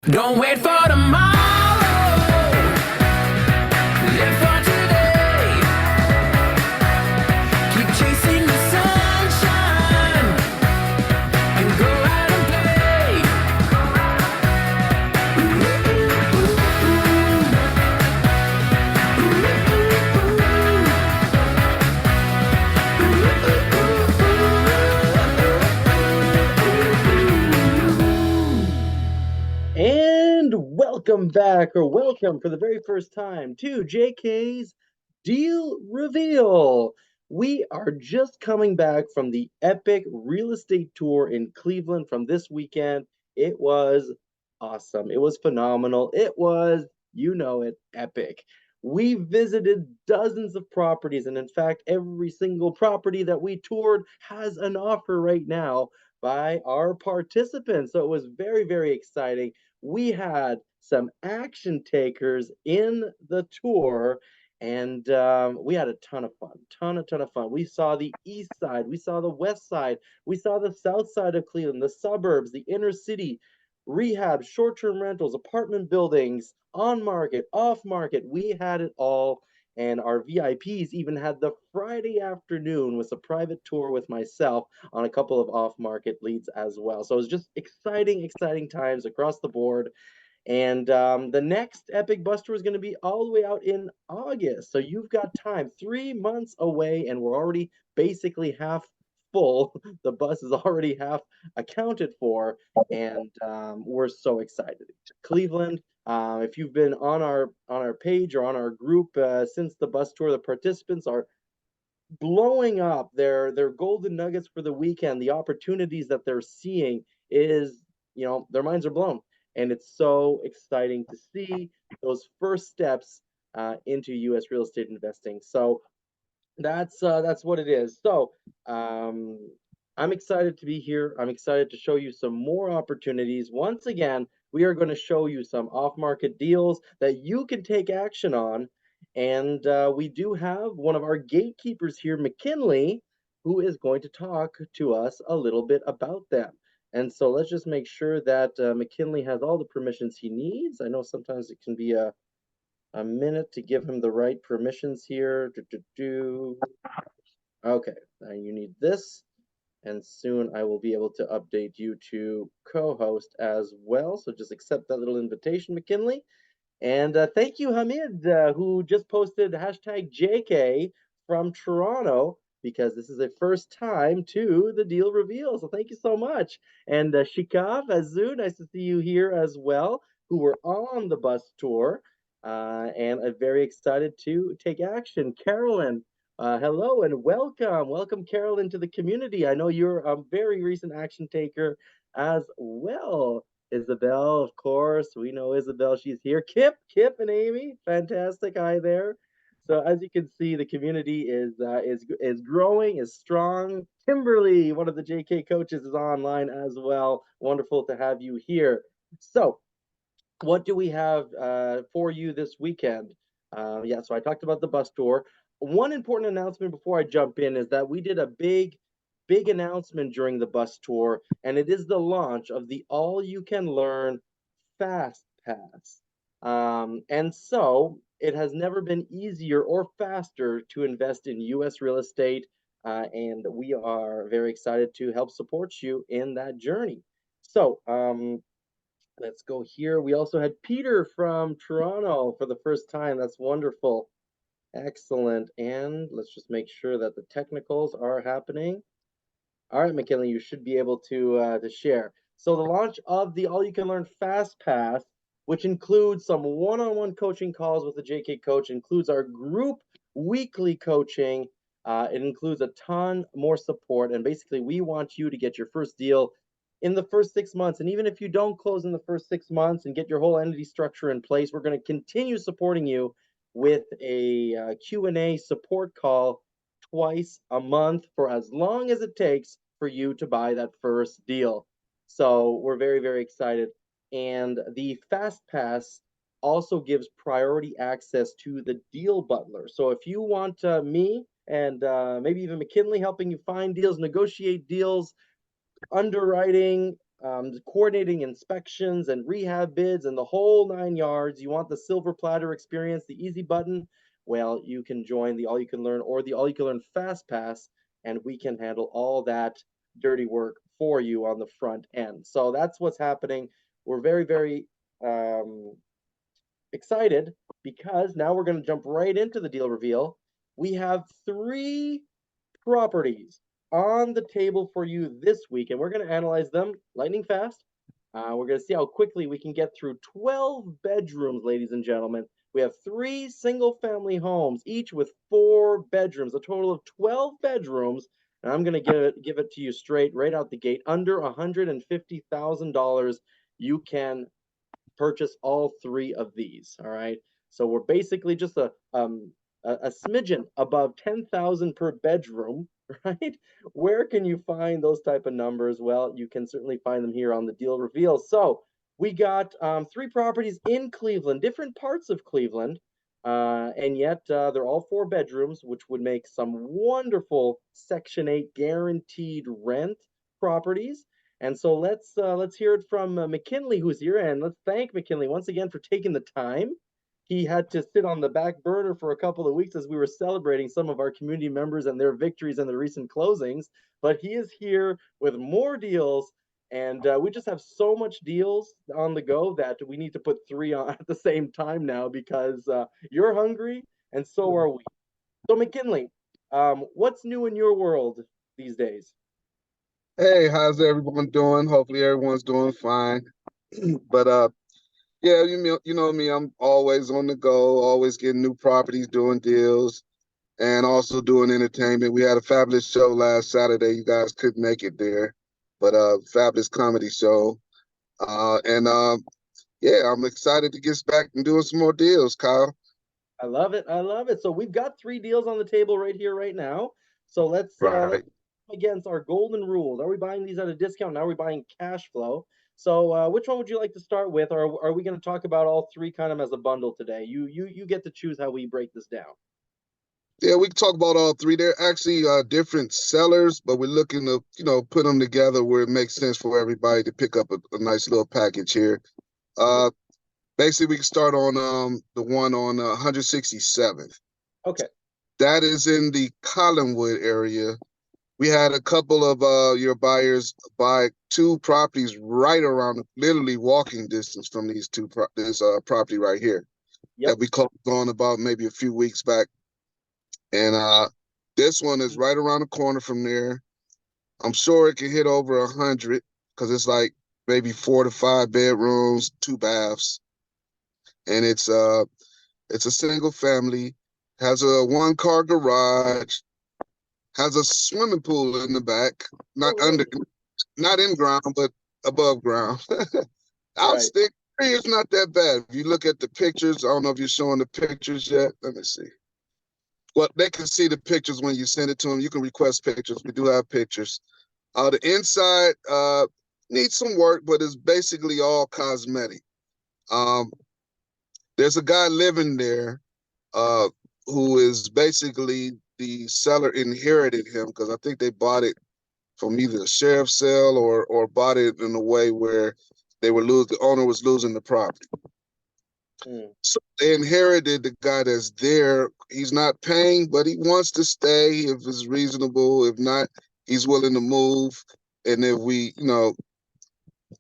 Don't wait for tomorrow. Live for today. Keep chasing the sunshine and go out and play. And welcome back, or welcome for the very first time to JK's Deal Reveal. We are just coming back from the epic real estate tour in Cleveland from this weekend. It was awesome. It was phenomenal. It was, you know it, epic. We visited dozens of properties, and in fact, every single property that we toured has an offer right now by our participants. So it was very, very exciting. We had some action takers in the tour, and we had a ton of fun, ton of fun. We saw the east side, we saw the west side, we saw the south side of Cleveland, the suburbs, the inner city, rehab, short-term rentals, apartment buildings, on market, off market. We had it all. And our VIPs even had the Friday afternoon with a private tour with myself on a couple of off-market leads as well. So it was just exciting times across the board. And the next Epic Bus Tour is going to be all the way out in August. So you've got time, 3 months away, and we're already basically half full. The bus is already half accounted for, and we're so excited. Cleveland. If you've been on our page or on our group since the bus tour, the participants are blowing up their golden nuggets for the weekend. The opportunities that they're seeing is, their minds are blown, and it's so exciting to see those first steps into U.S. real estate investing. So that's what it is. So I'm excited to be here. I'm excited to show you some more opportunities. Once again, we are going to show you some off-market deals that you can take action on. And we do have one of our gatekeepers here, McKinley, who is going to talk to us a little bit about them. And so let's just make sure that McKinley has all the permissions he needs. I know sometimes it can be a minute to give him the right permissions here. Okay, now you need this, and soon I will be able to update you to co-host as well. So just accept that little invitation, McKinley. And thank you, Hamid, who just posted hashtag JK from Toronto, because this is a first time to the deal reveal. So thank you so much. And Shikav, Azu, nice to see you here as well, who were on the bus tour. And I'm very excited to take action. Carolyn, hello and welcome. Welcome, Carolyn, to the community. I know you're a very recent action taker as well. Isabel, of course, we know Isabel. She's here. Kip, and Amy, fantastic. Hi there. So as you can see, the community is growing, is strong. Kimberly, one of the JK coaches, is online as well. Wonderful to have you here. So, what do we have for you this weekend? Yeah, so I talked about the bus tour. One important announcement before I jump in is that we did a big announcement during the bus tour, and it is the launch of the All You Can Learn Fast Pass. And so it has never been easier or faster to invest in US real estate, and we are very excited to help support you in that journey. So let's go here. We also had Peter from Toronto for the first time. That's wonderful. Excellent. And let's just make sure that the technicals are happening. All right, McKinley, you should be able to share. So the launch of the All You Can Learn Fast Pass, which includes some one-on-one coaching calls with the JK coach, includes our group weekly coaching. It includes a ton more support, and basically we want you to get your first deal in the first 6 months. And even if you don't close in the first 6 months and get your whole entity structure in place, we're going to continue supporting you with a Q&A support call twice a month for as long as it takes for you to buy that first deal. So we're very, very excited. And the Fast Pass also gives priority access to the deal butler. So if you want me and maybe even McKinley helping you find deals, negotiate deals, underwriting, coordinating inspections and rehab bids and the whole 9 yards. You want the silver platter experience, the easy button? Well, you can join the All You Can Learn or the All You Can Learn Fast Pass, and we can handle all that dirty work for you on the front end. So that's what's happening. We're very, very excited because now we're going to jump right into the deal reveal. We have three properties on the table for you this week, and we're going to analyze them lightning fast. We're going to see how quickly we can get through 12 bedrooms, ladies and gentlemen. We have three single family homes, each with 4 bedrooms, a total of 12 bedrooms. And I'm going to give it to you straight, right out the gate. Under $150,000, you can purchase all three of these. All right. So we're basically just a smidgen above 10,000 per bedroom, right? Where can you find those type of numbers? Well, you can certainly find them here on the deal reveal. So we got three properties in Cleveland, different parts of Cleveland, and yet they're all 4 bedrooms, which would make some wonderful Section 8 guaranteed rent properties. And so let's hear it from McKinley, who's here, and let's thank McKinley once again for taking the time. He had to sit on the back burner for a couple of weeks as we were celebrating some of our community members and their victories in the recent closings. But he is here with more deals, and we just have so much deals on the go that we need to put three on at the same time now because you're hungry and so are we. So McKinley, what's new in your world these days? Hey, how's everyone doing? Hopefully everyone's doing fine. But yeah, you know me, I'm always on the go, always getting new properties, doing deals, and also doing entertainment. We had a fabulous show last Saturday. You guys couldn't make it there, but fabulous comedy show. And yeah, I'm excited to get back and doing some more deals, Kyle. I love it. I love it. So we've got three deals on the table right here, right now. So let's Right. against our golden rules. Are we buying these at a discount? Now are we buying cash flow? So which one would you like to start with? Or are we going to talk about all three kind of as a bundle today? You get to choose how we break this down. Yeah, we can talk about all three. They're actually different sellers, but we're looking to, put them together where it makes sense for everybody to pick up a nice little package here. Mhm. Uh, Basically, we can start on the one on 167th. Okay. That is in the Collinwood area. We had a couple of your buyers buy two properties right around, literally walking distance from this property right here Yep. that we closed on about maybe a few weeks back. And this one is right around the corner from there. I'm sure it can hit over 100 because it's like maybe 4 to 5 bedrooms, 2 baths, and it's a single family, has a 1 car garage, has a swimming pool in the back, not Oh, under, really? not in ground, but above ground. Right. Outstick is not that bad. If you look at the pictures, I don't know if you're showing the pictures yet. Let me see. Well, they can see the pictures when you send it to them. You can request pictures. We do have pictures. The inside needs some work, but it's basically all cosmetic. Um, there's a guy living there uh, who is basically the seller inherited him because I think they bought it from either a sheriff's sale or bought it in a way where the owner was losing the property. Mm. So they inherited the guy that's there. He's not paying, but he wants to stay if it's reasonable. If not, he's willing to move. And if we,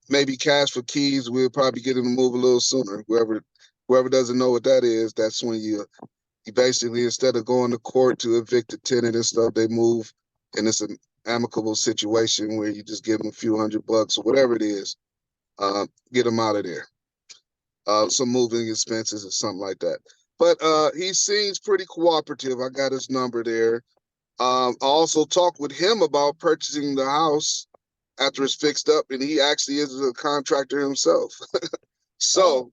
maybe cash for keys, we'll probably get him to move a little sooner. Whoever doesn't know what that is, that's when you basically, instead of going to court to evict a tenant and stuff, they move, and it's an amicable situation where you just give them a few $100 or whatever it is, get them out of there. Some moving expenses or something like that. But he seems pretty cooperative. I got his number there. I also talked with him about purchasing the house after it's fixed up, and he actually is a contractor himself. Oh, So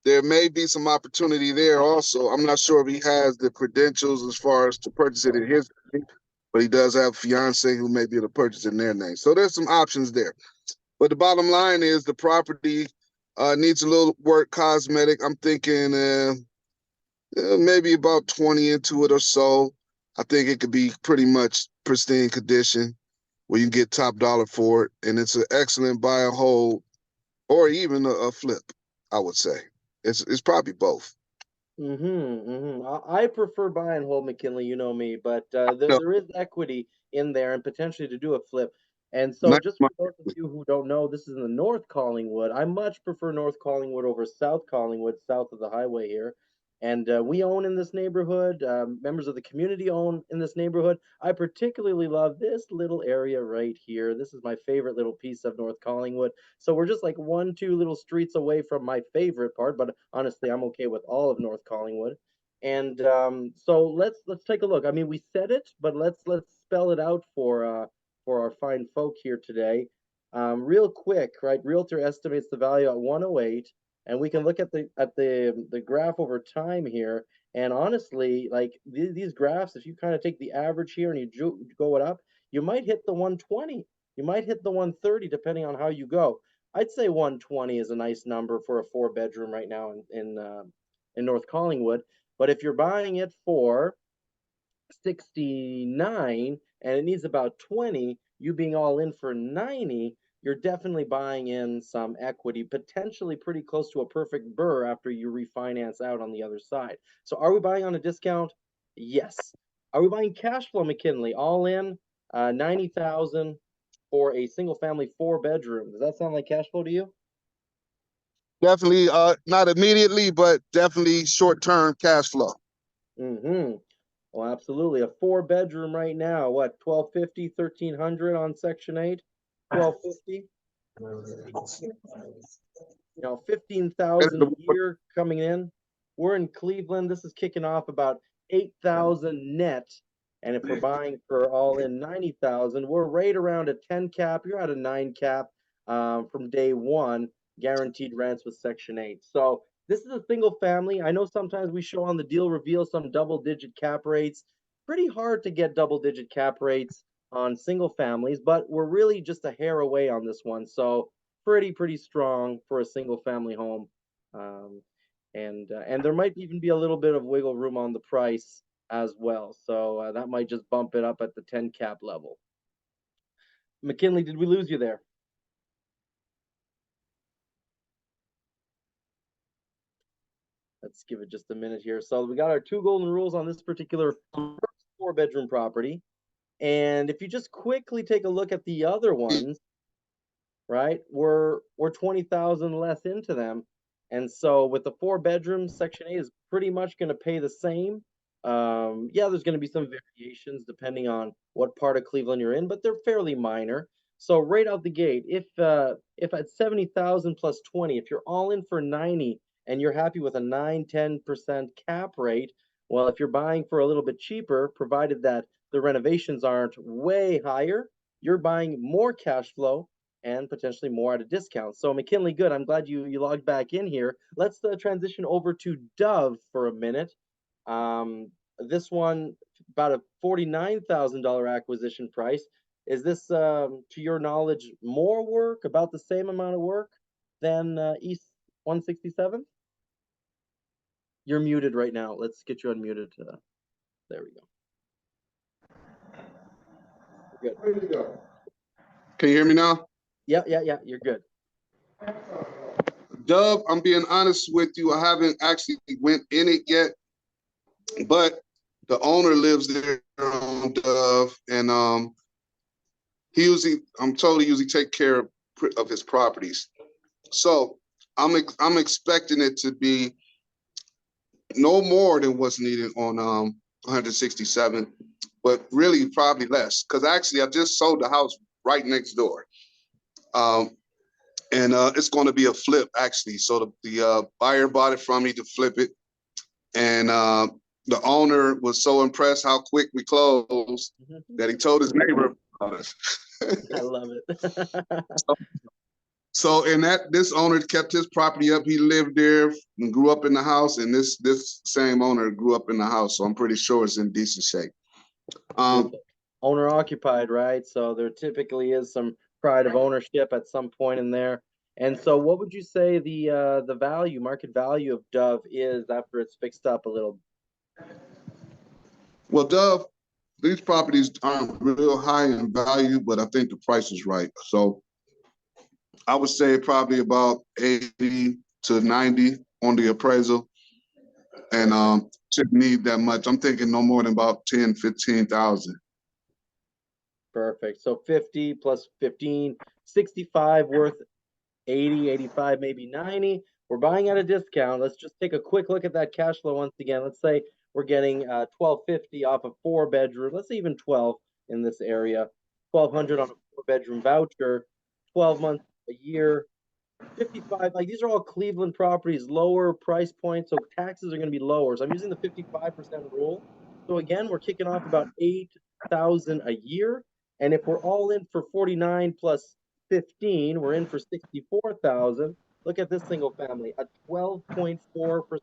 there may be some opportunity there also. I'm not sure if he has the credentials as far as to purchase it in his name, but he does have a fiance who may be able to purchase in their name. So there's some options there. But the bottom line is the property needs a little work cosmetic. I'm thinking maybe about 20 into it or so. I think it could be pretty much pristine condition. where you get top dollar for it, and it's an excellent buy and hold, or even a flip. I would say it's probably both. I prefer buy and hold, McKinley. You know me, but No, there is equity in there and potentially to do a flip. And so, not just my, for those of you who don't know, this is in the North Collingwood. I much prefer North Collingwood over South Collingwood, south of the highway here. And we own in this neighborhood. Members of the community own in this neighborhood. I particularly love this little area right here. This is my favorite little piece of North Collingwood. So we're just like one, two little streets away from my favorite part, but honestly, I'm okay with all of North Collingwood. And so let's take a look. I mean, we said it, but let's spell it out for our fine folk here today. Real quick, right? Realtor estimates the value at 108, and we can look at the graph over time here. And honestly, like these graphs, if you kind of take the average here and you go it up, you might hit the 120. You might hit the 130 depending on how you go. I'd say 120 is a nice number for a 4 bedroom right now in North Collingwood. But if you're buying it for 69 and it needs about 20, you being all in for 90, you're definitely buying in some equity, potentially pretty close to a perfect burr after you refinance out on the other side. So are we buying on a discount? Yes. Are we buying cash flow, McKinley? All in 90,000 for a single family 4 bedroom. Does that sound like cash flow to you? definitely not immediately, but definitely short term cash flow. Mm-hmm. Well, absolutely. A 4 bedroom right now, what, 1250, 1300 on Section 8? 1250? 15,000 a year coming in. We're in Cleveland. This is kicking off about 8,000 net. And if we're buying for all in 90,000, we're right around a 10 cap. You're at a 9 cap from day one, guaranteed rents with Section 8. So this is a single family. I know sometimes we show on the deal reveal some double digit cap rates. Pretty hard to get double digit cap rates on single families, but we're really just a hair away on this one. So pretty strong for a single family home. Um, and there might even be a little bit of wiggle room on the price as well. So that might just bump it up at the 10 cap level. McKinley, did we lose you there? Let's give it just a minute here. So we got our two golden rules on this particular first 4 bedroom property. And if you just quickly take a look at the other ones, right? We're 20,000 less into them. And so with the 4 bedrooms, Section 8 is pretty much going to pay the same. Yeah, there's going to be some variations depending on what part of Cleveland you're in, but they're fairly minor. So right out the gate, if at 70,000 plus 20, if you're all in for 90 and you're happy with a 9-10% cap rate, well, if you're buying for a little bit cheaper, provided that the renovations aren't way higher, you're buying more cash flow and potentially more at a discount. So McKinley, good. I'm glad you logged back in here. Let's transition over to Dove for a minute. This one about a $49,000 acquisition price. Is this, to your knowledge, more work, about the same amount of work than East 167th? You're muted right now. Let's get you unmuted. There we go. Good. Can you hear me now? Yeah. You're good. Dub, I'm being honest with you. I haven't actually went in it yet, but the owner lives there on Dove, and I'm told he usually take care of his properties. So I'm expecting it to be no more than what's needed on 167, but really probably less. Because actually, I just sold the house right next door. And it's going to be a flip actually. So the buyer bought it from me to flip it, and the owner was so impressed how quick we closed that he told his neighbor about us. I love it. So and this owner kept his property up. He lived there and grew up in the house, and this same owner grew up in the house. So I'm pretty sure it's in decent shape. Owner occupied, right? So there typically is some pride of ownership at some point in there. And so what would you say the value, market value of Dove is after it's fixed up a little? Well, Dove, these properties aren't real high in value, but I think the price is right. So I would say probably about 80 to 90 on the appraisal, and shouldn't need that much. I'm thinking no more than about 10, 15,000. Perfect. So 50 plus 15, 65 worth 80, 85, maybe 90. We're buying at a discount. Let's just take a quick look at that cash flow once again. Let's say we're getting 1250 off a 4-bedroom. Let's say even 12 in this area. 1200 on a 4-bedroom voucher, 12 months a year. 55, like these are all Cleveland properties, lower price points, so taxes are going to be lower. So I'm using the 55% rule. So again, we're kicking off about 8,000 a year. And if we're all in for 49 plus 15, we're in for 64,000. Look at this single family, a 12.4%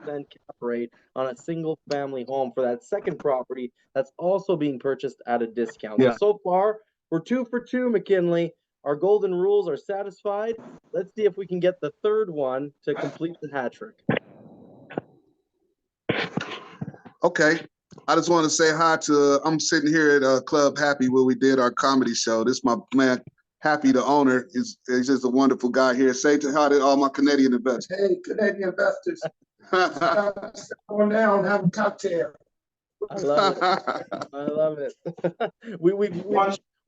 cap rate on a single family home for that second property that's also being purchased at a discount. Yeah. So far, we're 2 for 2, McKinley. Our golden rules are satisfied. Let's see if we can get the third one to complete the hat trick. Okay. I just want to say hi to, I'm sitting here at Club Happy where we did our comedy show. This is my man, Happy, the owner. He's just a wonderful guy here. Say hi to all my Canadian investors. Hey, Canadian investors, sit on down, have a cocktail. I love it. I love it.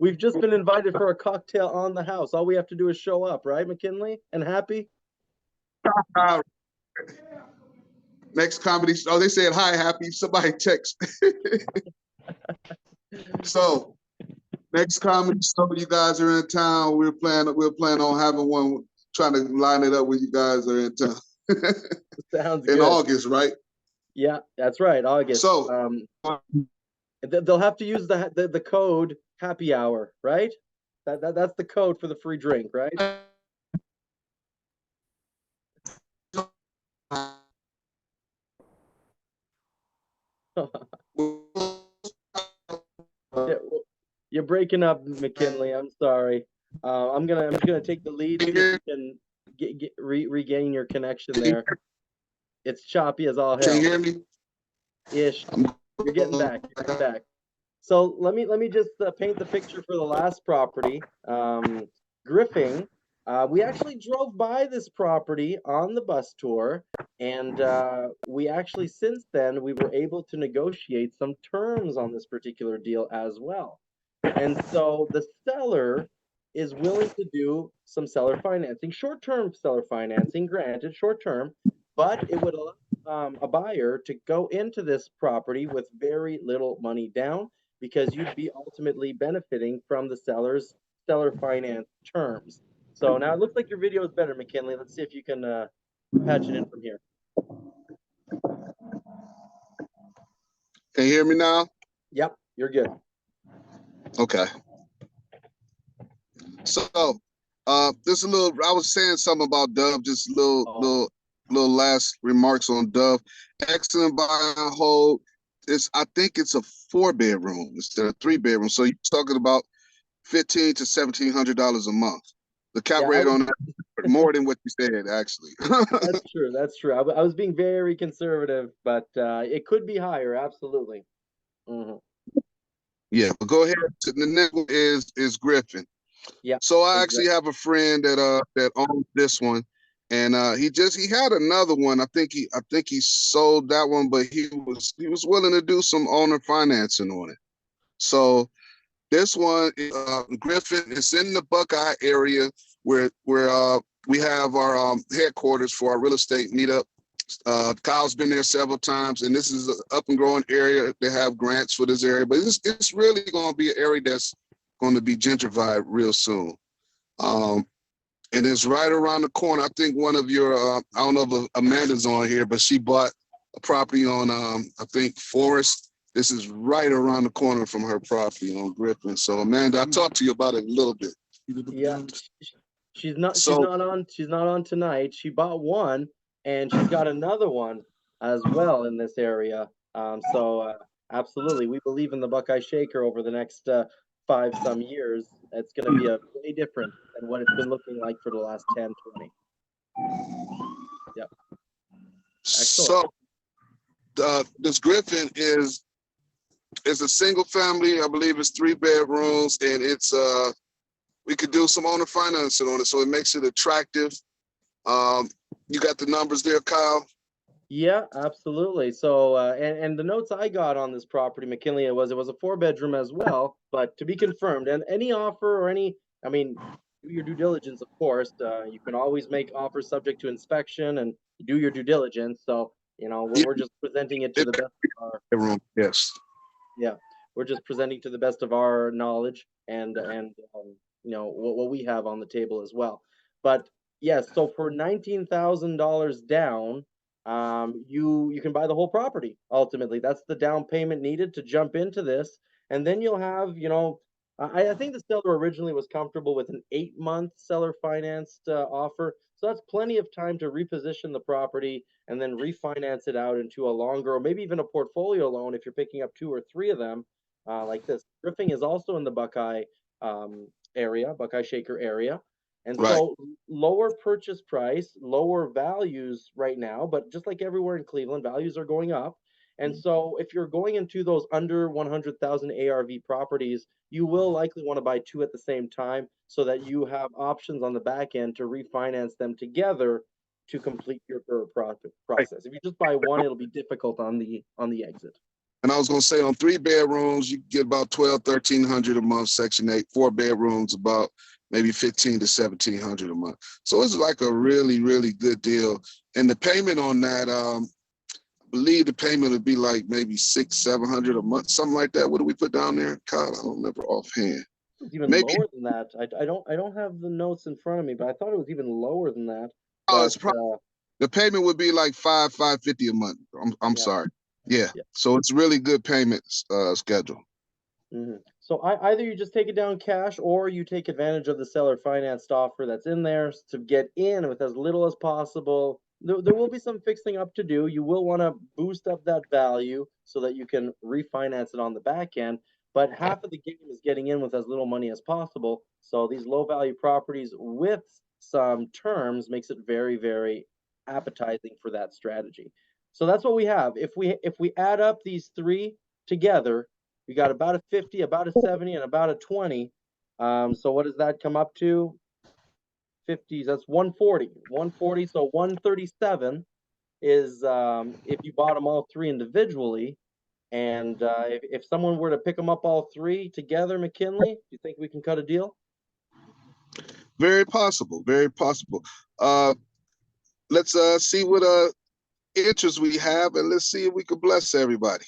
We've just been invited for a cocktail on the house. All we have to do is show up, right, McKinley? And Happy? Next comedy. Oh, they said hi, Happy. Somebody text. So next comedy show, you guys are in town. We're planning on having one. Trying to line it up when you guys are in town. Sounds good. In August, right? Yeah, that's right, August. So they'll have to use the code happy hour, right? That's the code for the free drink, right? Yeah, you're breaking up, McKinley. I'm sorry. I'm just gonna take the lead. See if you can regain your connection there. It's choppy as all hell. Can you hear me? Ish. You're getting back. You're getting back. So let me just paint the picture for the last property, Griffin. We actually drove by this property on the bus tour, and we actually since then we were able to negotiate some terms on this particular deal as well. And so the seller is willing to do some seller financing, short-term seller financing, granted short-term, but it would allow a buyer to go into this property with very little money down because you'd be ultimately benefiting from the seller's seller finance terms. So now it looks like your video is better, McKinley. Let's see if you can patch it in from here. Can you hear me now? Yep, you're good. Okay. So this a little, I was saying something about Dove, just little last remarks on Dove. Excellent buy and hold. I think it's a 4-bedroom instead of 3-bedroom. So you're talking about $1,500 to $1,700 a month. The cap rate on that more than what you said, actually. That's true. That's true. I was being very conservative, but it could be higher. Absolutely. Yeah, but go ahead. The next one is Griffin. Yeah. So I actually have a friend that owns this one, and he had another one. I think he sold that one, but he was willing to do some owner financing on it. So this one, Griffin, is in the Buckeye area where we have our headquarters for our real estate meetup. Kyle's been there several times, and this is an up and growing area. They have grants for this area, but it's really going to be an area that's going to be gentrified real soon. And it's right around the corner. I think one of your, I don't know if Amanda's on here, but she bought a property on, I think, Forest. This is right around the corner from her property on Griffin. So Amanda, I talked to you about it a little bit. Yeah. She's not on tonight. She bought one and she's got another one as well in this area. So absolutely, we believe in the Buckeye Shaker over the next 5 some years. It's going to be a way different than what it's been looking like for the last 10, 20. Yep. Excellent. So this Griffin is It's a single family. I believe it's 3 bedrooms, and it's we could do some owner financing on it, so it makes it attractive. You got the numbers there, Kyle? Yeah, absolutely. So, and the notes I got on this property, McKinley, it was a 4 bedroom as well, but to be confirmed. And any offer or any, I mean, do your due diligence, of course. You can always make offers subject to inspection and do your due diligence. So, Yeah, we're just presenting it to it the best of our, bedroom. Yes. yeah, we're just presenting to the best of our knowledge and what we have on the table as well. But yes, so for $19,000 down, you can buy the whole property. Ultimately, that's the down payment needed to jump into this, and then you'll have, I think the seller originally was comfortable with an 8-month seller financed offer, so that's plenty of time to reposition the property and then refinance it out into a longer, or maybe even a portfolio loan if you're picking up 2 or 3 of them, like this. Griffing is also in the Buckeye area, Buckeye Shaker area. And Right. so lower purchase price, lower values right now, but just like everywhere in Cleveland, values are going up. And so if you're going into those under 100,000 ARV properties, you will likely want to buy 2 at the same time so that you have options on the back end to refinance them together to complete your process. If you just buy one, it'll be difficult on the exit. And I was gonna say on 3 bedrooms, you get about 1,200-1,300 a month, Section 8. 4 bedrooms, about maybe 1,500 to 1,700 a month. So it's like a really, really good deal. And the payment on that, I believe the payment would be like maybe 600-700 a month, something like that. What do we put down there, Kyle? I don't remember offhand. It's even Maybe lower than that. I don't have the notes in front of me, but I thought it was even lower than that. it's But probably the payment would be like $550 a month. I'm yeah, sorry. Yeah. yeah. So it's really good payment schedule. So either you just take it down cash or you take advantage of the seller financed offer that's in there to get in with as little as possible. There will be some fixing up to do. You will want to boost up that value so that you can refinance it on the back end. But half of the game is getting in with as little money as possible. So these low value properties with some terms makes it very, very appetizing for that strategy. So that's what we have. If we add up these three together, we got about a 50, about a 70, and about a 20. So what does that come up to? 50s, that's 140. 140, so 137 is if you bought them all three individually. And if someone were to pick them up all three together, McKinley, do you think we can cut a deal? Very possible. Very possible. Let's see what interest we have, and let's see if we can bless everybody.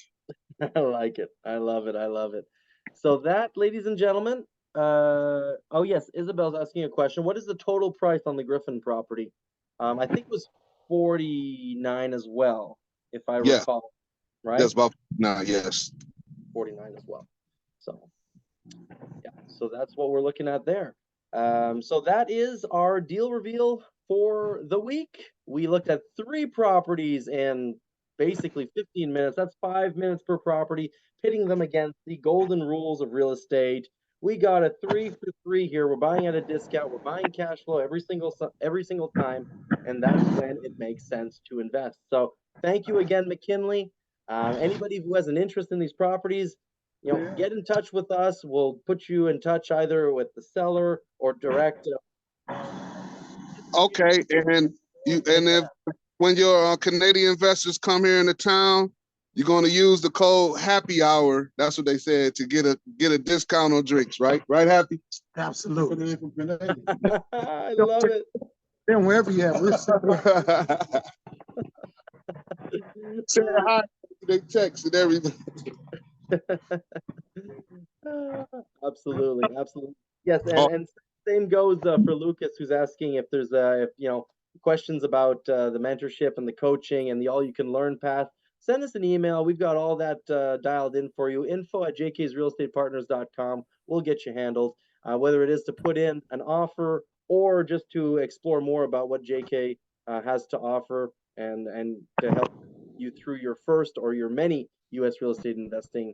I like it. I love it. I love it. So that, ladies and gentlemen, oh yes, Isabel's asking a question. What is the total price on the Griffin property? I think it was 49 as well, if I Yeah, recall, right? that's about now. Yes. 49 as well. So yeah, so that's what we're looking at there. So that is our deal reveal for the week. We looked at 3 properties in basically 15 minutes. That's 5 minutes per property, pitting them against the golden rules of real estate. We got a 3 for 3 here. We're buying at a discount. We're buying cash flow every single time, and that's when it makes sense to invest. So thank you again, McKinley. Anybody who has an interest in these properties, get in touch with us. We'll put you in touch either with the seller or direct. Okay, and if when your Canadian investors come here in the town, you're going to use the code Happy Hour. That's what they said, to get a discount on drinks, right? Right, Happy? Absolutely. I love it. Then wherever you have, we're Say hi. They text and everything. Absolutely, absolutely. Yes, Oh, and same goes for Lucas, who's asking if there's if questions about the mentorship and the coaching and the all you can learn path. Send us an email. We've got all that dialed in for you. info@jksrealestatepartners.com. We'll get you handled. Whether it is to put in an offer or just to explore more about what JK has to offer and to help you through your first or your many U.S. real estate investing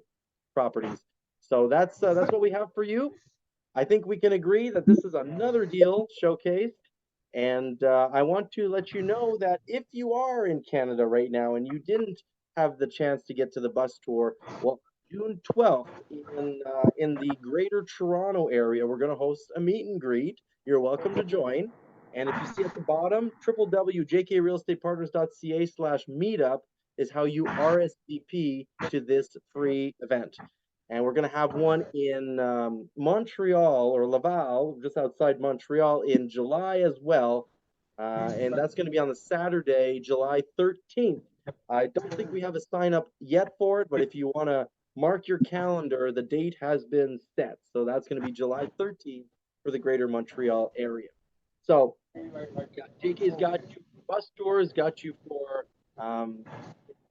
properties. So that's what we have for you. I think we can agree that this is another deal showcased. And I want to let you know that if you are in Canada right now and you didn't have the chance to get to the bus tour, well, June 12th in the Greater Toronto area. We're going to host a meet and greet. You're welcome to join. And if you see at the bottom, www.jkrealestatepartners.ca/meetup is how you RSVP to this free event. And we're going to have one in Montreal or Laval, just outside Montreal, in July as well. And that's going to be on the Saturday, July 13th. I don't think we have a sign up yet for it, but if you want to mark your calendar, the date has been set. So that's going to be July 13th for the Greater Montreal area. So JK's got you for bus tours, got you for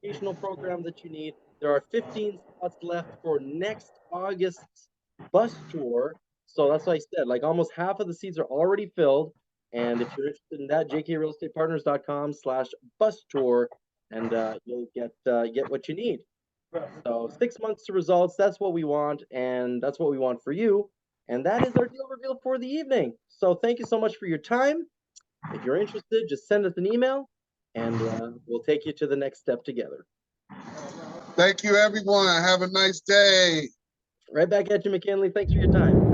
educational program that you need. There are 15 spots left for next August's bus tour. So that's what I said. Like almost half of the seats are already filled. And if you're interested in that, jkrealestatepartners.com/bus tour, and you'll get what you need. So 6 months to results. That's what we want, and that's what we want for you. And that is our deal reveal for the evening. So thank you so much for your time. If you're interested, just send us an email, and we'll take you to the next step together. Thank you, everyone. Have a nice day. Right back at you, McKinley. Thanks for your time.